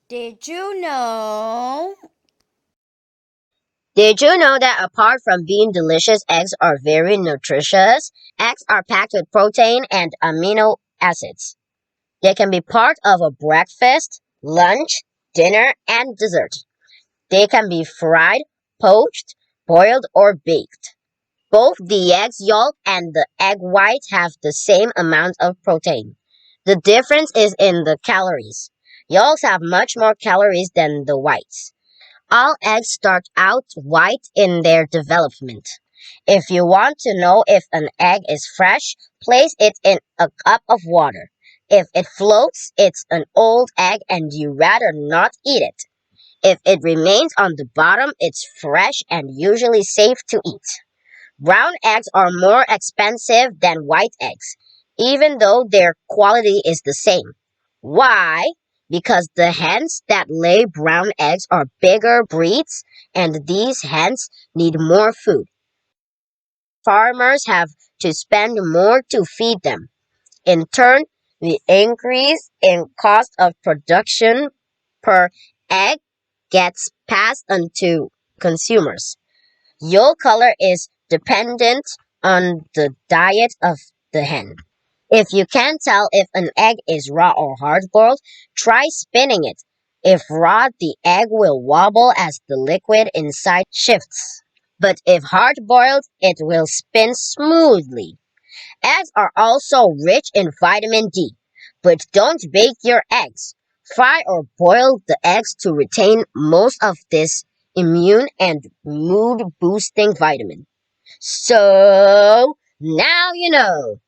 Did you know? Did you know that apart from being delicious, eggs are very nutritious? Eggs are packed with protein and amino acids. They can be part of a breakfast, lunch, dinner, and dessert. They can be fried, poached, boiled, or baked. Both the egg's yolk and the egg white have the same amount of protein. The difference is in the calories. Yolks have much more calories than the whites. All eggs start out white in their development. If you want to know if an egg is fresh, place it in a cup of water. If it floats, it's an old egg and you rather not eat it. If it remains on the bottom, it's fresh and usually safe to eat. Brown eggs are more expensive than white eggs, even though their quality is the same. Why? Because the hens that lay brown eggs are bigger breeds, and these hens need more food. Farmers have to spend more to feed them. In turn, the increase in cost of production per egg gets passed on to consumers. Yolk color is dependent on the diet of the hen. If you can't tell if an egg is raw or hard boiled, try spinning it. If raw, the egg will wobble as the liquid inside shifts. But if hard boiled, it will spin smoothly. Eggs are also rich in vitamin D. But don't bake your eggs. Fry or boil the eggs to retain most of this immune and mood boosting vitamin. So now you know.